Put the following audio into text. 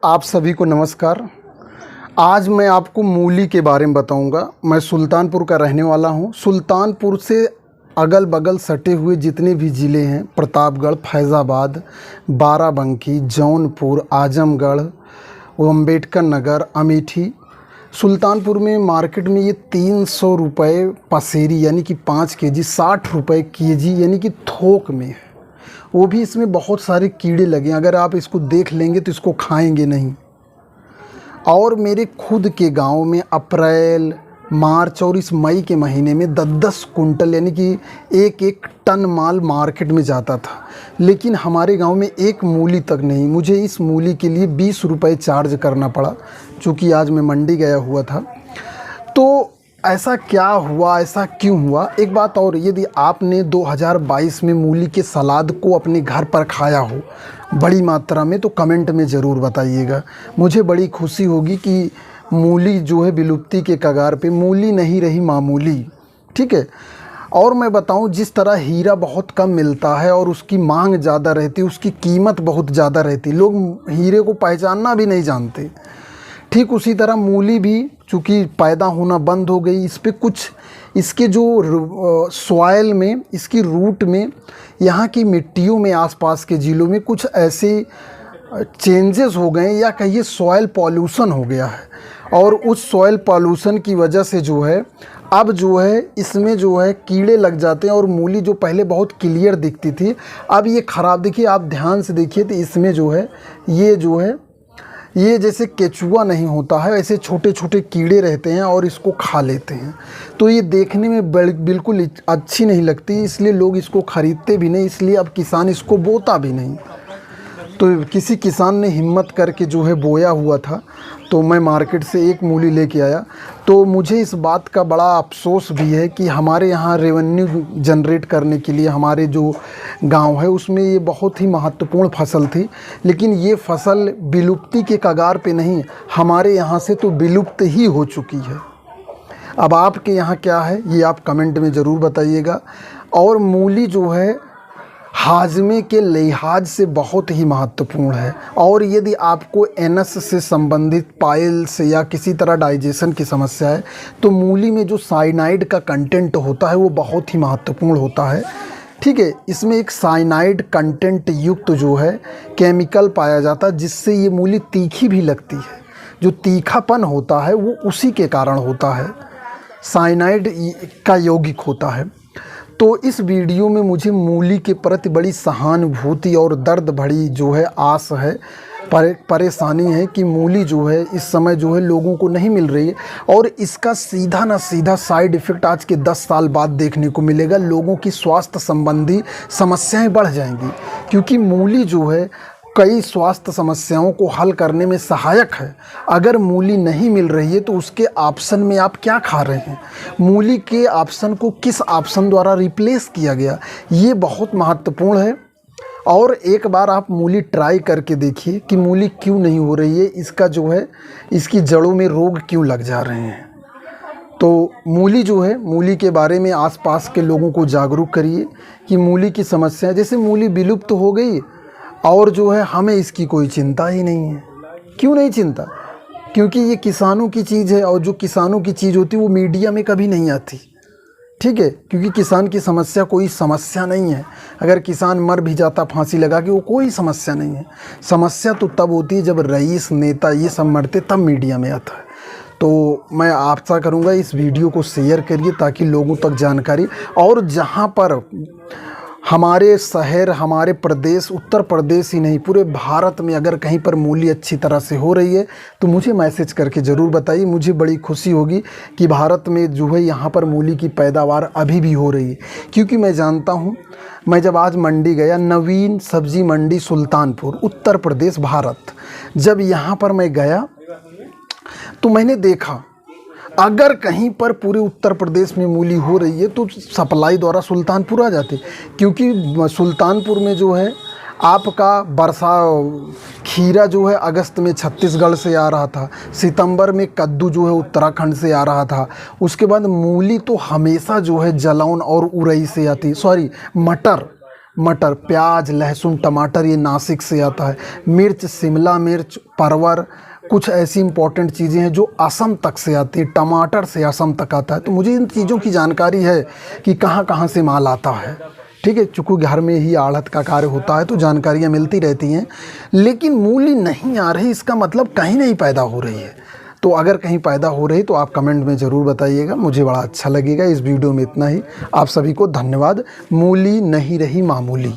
आप सभी को नमस्कार। आज मैं आपको मूली के बारे में बताऊंगा। मैं सुल्तानपुर का रहने वाला हूं। सुल्तानपुर से अगल बगल सटे हुए जितने भी ज़िले हैं, प्रतापगढ़, फैज़ाबाद, बाराबंकी, जौनपुर, आजमगढ़, अम्बेडकर नगर, अमेठी, सुल्तानपुर में मार्केट में ये 300 रुपये पसेरी यानी कि 5 केजी, 60 रुपये केजी यानी कि थोक में है। वो भी इसमें बहुत सारे कीड़े लगे हैं। अगर आप इसको देख लेंगे तो इसको खाएंगे नहीं। और मेरे खुद के गांव में अप्रैल, मार्च और इस मई के महीने में 10-10 कुंटल यानी कि 1-1 टन माल मार्केट में जाता था। लेकिन हमारे गांव में एक मूली तक नहीं। मुझे इस मूली के लिए 20 रुपये चार्ज करना पड़ा, चूँकि आज मैं मंडी गया हुआ था। तो ऐसा क्या हुआ, ऐसा क्यों हुआ? एक बात और, यदि आपने 2022 में मूली के सलाद को अपने घर पर खाया हो बड़ी मात्रा में, तो कमेंट में ज़रूर बताइएगा। मुझे बड़ी खुशी होगी कि मूली जो है विलुप्ति के कगार पे, मूली नहीं रही मामूली। ठीक है। और मैं बताऊं, जिस तरह हीरा बहुत कम मिलता है और उसकी मांग ज़्यादा रहती है, उसकी कीमत बहुत ज़्यादा रहती है, लोग हीरे को पहचानना भी नहीं जानते, ठीक उसी तरह मूली भी चूँकि पैदा होना बंद हो गई। इस पे कुछ इसके जो सॉइल में, इसकी रूट में, यहाँ की मिट्टियों में, आसपास के ज़िलों में कुछ ऐसे चेंजेस हो गए, या कहिए सॉइल पॉल्यूशन हो गया है। और उस सॉइल पॉल्यूशन की वजह से जो है, अब जो है इसमें जो है कीड़े लग जाते हैं। और मूली जो पहले बहुत क्लियर दिखती थी, अब ये ख़राब। देखिए, आप ध्यान से देखिए तो इसमें जो है ये जैसे केचुआ नहीं होता है, ऐसे छोटे छोटे कीड़े रहते हैं और इसको खा लेते हैं। तो ये देखने में बिल्कुल अच्छी नहीं लगती, इसलिए लोग इसको ख़रीदते भी नहीं, इसलिए अब किसान इसको बोता भी नहीं। तो किसी किसान ने हिम्मत करके जो है बोया हुआ था, तो मैं मार्केट से एक मूली लेके आया। तो मुझे इस बात का बड़ा अफसोस भी है कि हमारे यहाँ रेवेन्यू जनरेट करने के लिए हमारे जो गांव है उसमें ये बहुत ही महत्वपूर्ण फसल थी, लेकिन ये फसल विलुप्ति के कगार पे नहीं, हमारे यहाँ से तो विलुप्त ही हो चुकी है। अब आपके यहाँ क्या है ये आप कमेंट में ज़रूर बताइएगा। और मूली जो है हाजमे के लिहाज से बहुत ही महत्वपूर्ण है। और यदि आपको एनस से संबंधित, पाइल्स या किसी तरह डाइजेशन की समस्या है, तो मूली में जो साइनाइड का कंटेंट होता है वो बहुत ही महत्वपूर्ण होता है। ठीक है। इसमें एक साइनाइड कंटेंट युक्त जो है केमिकल पाया जाता है, जिससे ये मूली तीखी भी लगती है। जो तीखापन होता है वो उसी के कारण होता है, साइनाइड का यौगिक होता है। तो इस वीडियो में मुझे मूली के प्रति बड़ी सहानुभूति और दर्द भरी जो है आस है, परेशानी है कि मूली जो है इस समय जो है लोगों को नहीं मिल रही है। और इसका सीधा ना सीधा साइड इफ़ेक्ट आज के 10 साल बाद देखने को मिलेगा। लोगों की स्वास्थ्य संबंधी समस्याएं बढ़ जाएंगी, क्योंकि मूली जो है कई स्वास्थ्य समस्याओं को हल करने में सहायक है। अगर मूली नहीं मिल रही है तो उसके ऑप्शन में आप क्या खा रहे हैं, मूली के ऑप्शन को किस ऑप्शन द्वारा रिप्लेस किया गया, ये बहुत महत्वपूर्ण है। और एक बार आप मूली ट्राई करके देखिए कि मूली क्यों नहीं हो रही है, इसका जो है इसकी जड़ों में रोग क्यों लग जा रहे हैं। तो मूली जो है, मूली के बारे में आसपास के लोगों को जागरूक करिए कि मूली की समस्या, जैसे मूली विलुप्त हो गई और जो है हमें इसकी कोई चिंता ही नहीं है। क्यों नहीं चिंता? क्योंकि ये किसानों की चीज़ है, और जो किसानों की चीज़ होती है वो मीडिया में कभी नहीं आती। ठीक है। क्योंकि किसान की समस्या कोई समस्या नहीं है। अगर किसान मर भी जाता फांसी लगा के, वो कोई समस्या नहीं है। समस्या तो तब होती है जब रईस, नेता ये सब मरते, तब मीडिया में आता है। तो मैं आशा करूँगा इस वीडियो को शेयर करिए ताकि लोगों तक जानकारी, और जहाँ पर हमारे शहर, हमारे प्रदेश, उत्तर प्रदेश ही नहीं पूरे भारत में अगर कहीं पर मूली अच्छी तरह से हो रही है तो मुझे मैसेज करके ज़रूर बताइए। मुझे बड़ी खुशी होगी कि भारत में जो है यहाँ पर मूली की पैदावार अभी भी हो रही है। क्योंकि मैं जानता हूँ, मैं जब आज मंडी गया, नवीन सब्जी मंडी सुल्तानपुर, उत्तर प्रदेश, भारत, जब यहाँ पर मैं गया तो मैंने देखा अगर कहीं पर पूरे उत्तर प्रदेश में मूली हो रही है तो सप्लाई द्वारा सुल्तानपुर आ जाती, क्योंकि सुल्तानपुर में जो है आपका खीरा जो है अगस्त में छत्तीसगढ़ से आ रहा था, सितंबर में कद्दू जो है उत्तराखंड से आ रहा था। उसके बाद मूली तो हमेशा जो है जलौन और उरई से आती, मटर मटर, प्याज, लहसुन, टमाटर ये नासिक से आता है। मिर्च, शिमला मिर्च, परवर, कुछ ऐसी इंपॉर्टेंट चीज़ें हैं जो असम तक से आती है। टमाटर से असम तक आता है। तो मुझे इन चीज़ों की जानकारी है कि कहाँ कहाँ से माल आता है। ठीक है, चूँकि घर में ही आढ़त का कार्य होता है तो जानकारियाँ मिलती रहती हैं। लेकिन मूली नहीं आ रही, इसका मतलब कहीं नहीं पैदा हो रही है। तो अगर कहीं पैदा हो रही तो आप कमेंट में ज़रूर बताइएगा, मुझे बड़ा अच्छा लगेगा। इस वीडियो में इतना ही। आप सभी को धन्यवाद। मूली नहीं रही मामूली।